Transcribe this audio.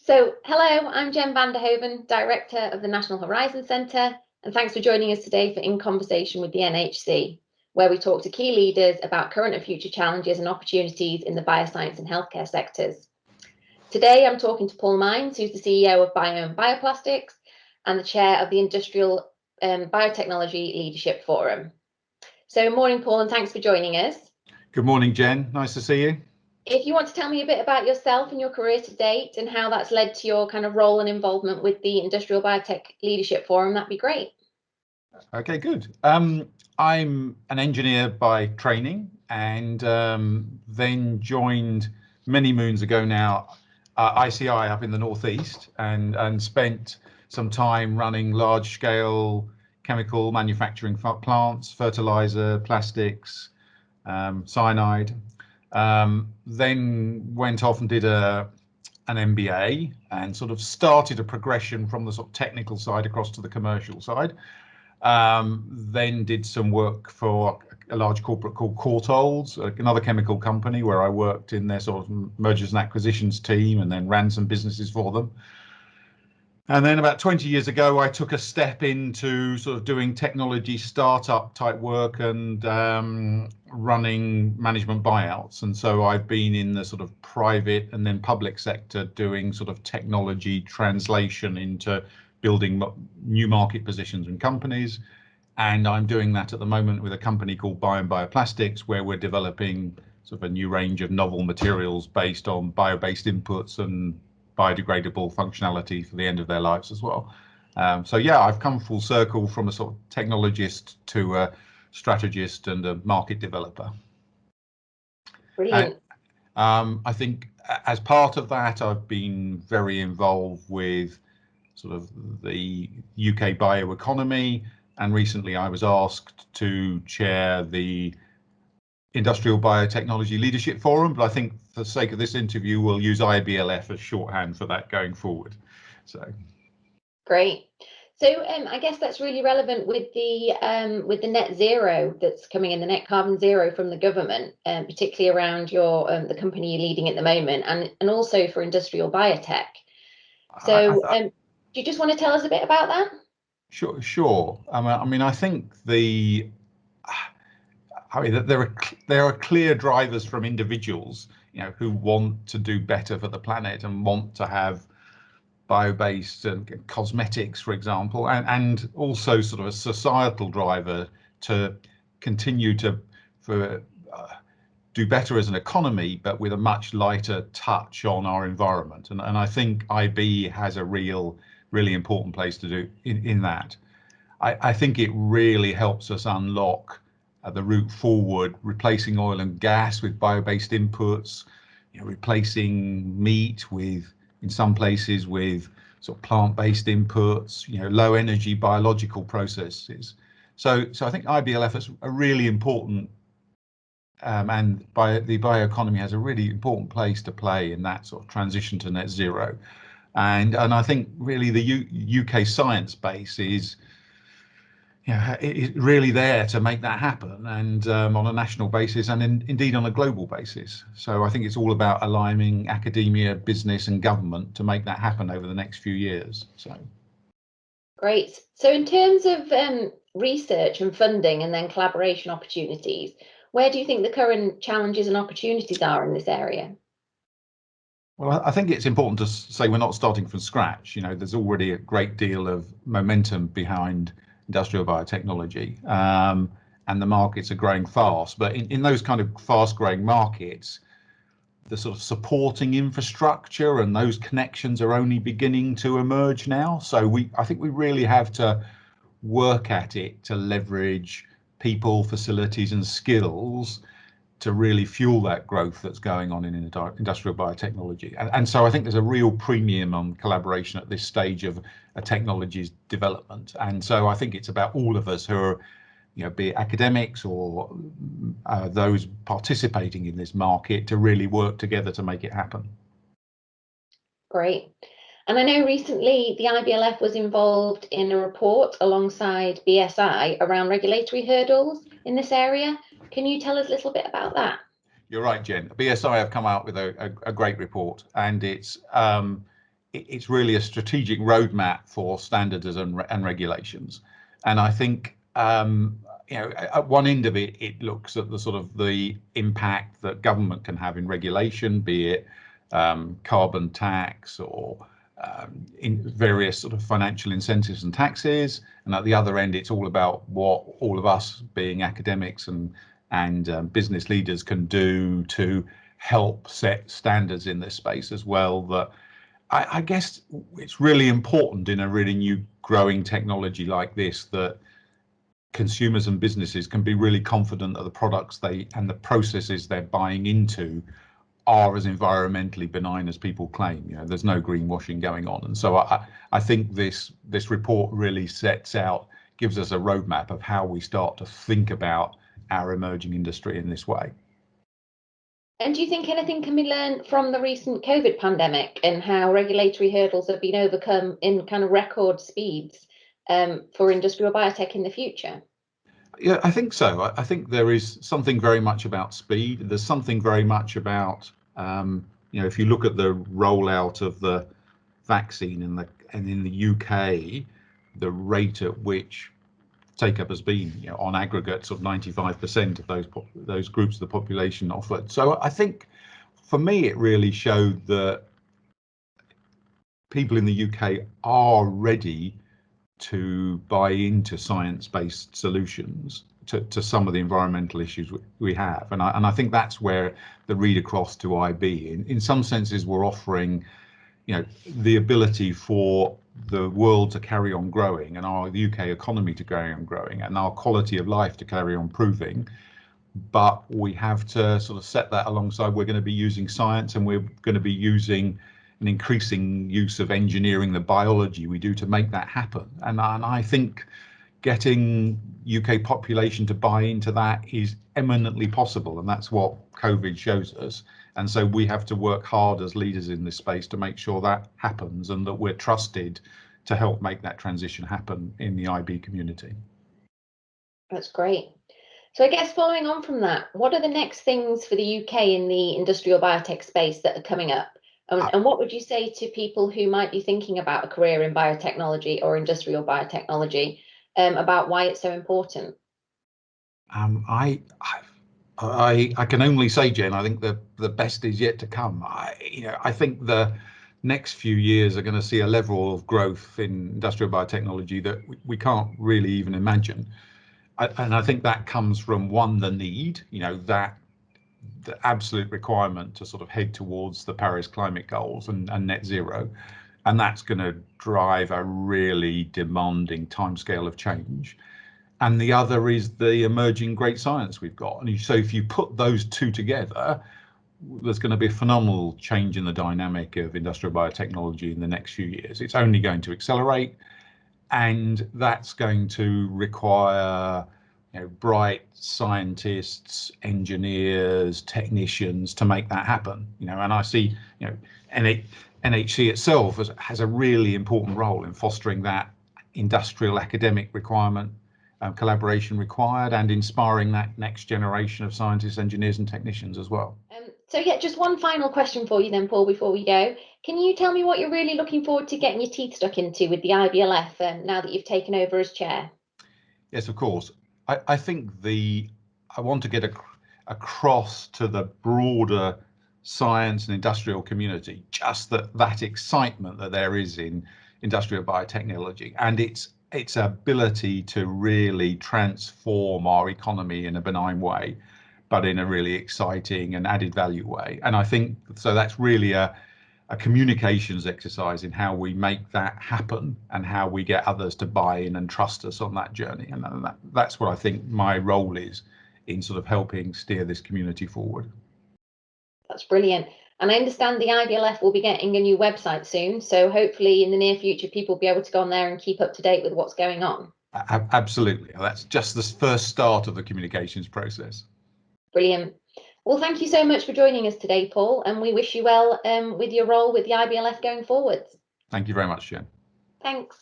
Hello, I'm Jen Vanderhoven, Director of the National Horizon Centre, and thanks for joining us today for In Conversation with the NHC, where we talk to key leaders about current and future challenges and opportunities in the bioscience and healthcare sectors. Today, I'm talking to Paul Mines, who's the CEO of Biome Bioplastics and the Chair of the Industrial Biotechnology Leadership Forum. Morning, Paul, and thanks for joining us. Good morning, Jen. Nice to see you. If you want to tell me a bit about yourself and your career to date and how that's led to your kind of role and involvement with the Industrial Biotech Leadership Forum, that'd be great. Okay, good. I'm an engineer by training and then joined many moons ago now ICI up in the Northeast and spent some time running large-scale chemical manufacturing plants, fertilizer, plastics, cyanide. Then went off and did an MBA and sort of started a progression from the sort of technical side across to the commercial side. Then did some work for a large corporate called Courtaulds, another chemical company where I worked in their sort of mergers and acquisitions team and then ran some businesses for them. And then about 20 years ago, I took a step into sort of doing technology startup type work and running management buyouts. And so I've been in the sort of private and then public sector doing sort of technology translation into building new market positions in companies. And I'm doing that at the moment with a company called Biome Bioplastics, where we're developing sort of a new range of novel materials based on bio-based inputs and biodegradable functionality for the end of their lives as well. So yeah, I've come full circle from a sort of technologist to a strategist and a market developer. Brilliant. And, I think as part of that, I've been very involved with sort of the UK bioeconomy, and recently I was asked to chair the Industrial Biotechnology Leadership Forum, but I think for the sake of this interview, we'll use IBLF as shorthand for that going forward. So great. So I guess that's really relevant with the net zero that's coming in, the net carbon zero from the government, particularly around your the company you're leading at the moment, and also for industrial biotech. So do you just want to tell us a bit about that? Sure. I mean, I think there are clear drivers from individuals, who want to do better for the planet and want to have bio-based and cosmetics, for example, and also sort of a societal driver to continue to do better as an economy, but with a much lighter touch on our environment. And I think IB has a really important place to do in that. I think it really helps us unlock the route forward, replacing oil and gas with bio-based inputs, replacing meat with, in some places, with sort of plant-based inputs, low energy biological processes. So I think IBLF is a really important, and the bioeconomy has a really important place to play in that sort of transition to net zero. And I think really the UK science base is really there to make that happen, and on a national basis and indeed on a global basis. So I think it's all about aligning academia, business and government to make that happen over the next few years. So great. So in terms of research and funding and then collaboration opportunities, where do you think the current challenges and opportunities are in this area? Well, I think it's important to say we're not starting from scratch. There's already a great deal of momentum behind industrial biotechnology, and the markets are growing fast. But in those kind of fast growing markets, the sort of supporting infrastructure and those connections are only beginning to emerge now. So I think we really have to work at it to leverage people, facilities and skills to really fuel that growth that's going on in industrial biotechnology. And so I think there's a real premium on collaboration at this stage of a technology's development. And so I think it's about all of us who are, be it academics or those participating in this market, to really work together to make it happen. Great. And I know recently the IBLF was involved in a report alongside BSI around regulatory hurdles in this area. Can you tell us a little bit about that? You're right, Jen. BSI have come out with a great report, and it's it's really a strategic roadmap for standards and regulations. And I think at one end of it, it looks at the sort of the impact that government can have in regulation, be it carbon tax or in various sort of financial incentives and taxes. And at the other end, it's all about what all of us, being academics and business leaders, can do to help set standards in this space as well. That I guess it's really important in a really new growing technology like this that consumers and businesses can be really confident that the products and the processes they're buying into are as environmentally benign as people claim. There's no greenwashing going on. And so I think this report really gives us a roadmap of how we start to think about our emerging industry in this way. And do you think anything can be learned from the recent COVID pandemic and how regulatory hurdles have been overcome in kind of record speeds for industrial biotech in the future? Yeah, I think so. I think there is something very much about speed. There's something very much about, if you look at the rollout of the vaccine and in the UK, the rate at which take-up has been, on aggregate, sort of 95% of those groups of the population offered. So I think, for me, it really showed that people in the UK are ready to buy into science-based solutions to some of the environmental issues we have. And I think that's where the read across to IB, in some senses, we're offering, the ability for the world to carry on growing and our UK economy to carry on growing and our quality of life to carry on improving. But we have to sort of set that alongside, we're going to be using science, and we're going to be using an increasing use of engineering the biology we do to make that happen. And I think getting UK population to buy into that is eminently possible, and that's what COVID shows us. And so we have to work hard as leaders in this space to make sure that happens and that we're trusted to help make that transition happen in the IB community. That's great. So I guess following on from that, what are the next things for the UK in the industrial biotech space that are coming up? And what would you say to people who might be thinking about a career in biotechnology or industrial biotechnology about why it's so important? I can only say, Jen, I think the best is yet to come. I think the next few years are going to see a level of growth in industrial biotechnology that we can't really even imagine. And I think that comes from, one, the need, that the absolute requirement to sort of head towards the Paris climate goals and net zero. And that's going to drive a really demanding timescale of change. And the other is the emerging great science we've got. And so if you put those two together, there's going to be a phenomenal change in the dynamic of industrial biotechnology in the next few years. It's only going to accelerate, and that's going to require bright scientists, engineers, technicians to make that happen. And I see NHC itself has a really important role in fostering that industrial academic requirement, collaboration required, and inspiring that next generation of scientists, engineers and technicians as well. So yeah, just one final question for you then, Paul, before we go. Can you tell me what you're really looking forward to getting your teeth stuck into with the IBLF now that you've taken over as chair? Yes, of course. I think I want to get across to the broader science and industrial community just that excitement that there is in industrial biotechnology and its ability to really transform our economy in a benign way, but in a really exciting and added value way. And I think so that's really a communications exercise in how we make that happen and how we get others to buy in and trust us on that journey. And that's what I think my role is in sort of helping steer this community forward. That's brilliant. And I understand the IBLF will be getting a new website soon. So hopefully in the near future, people will be able to go on there and keep up to date with what's going on. Absolutely. That's just the first start of the communications process. Brilliant. Well, thank you so much for joining us today, Paul, and we wish you well with your role with the IBLF going forwards. Thank you very much, Jen. Thanks.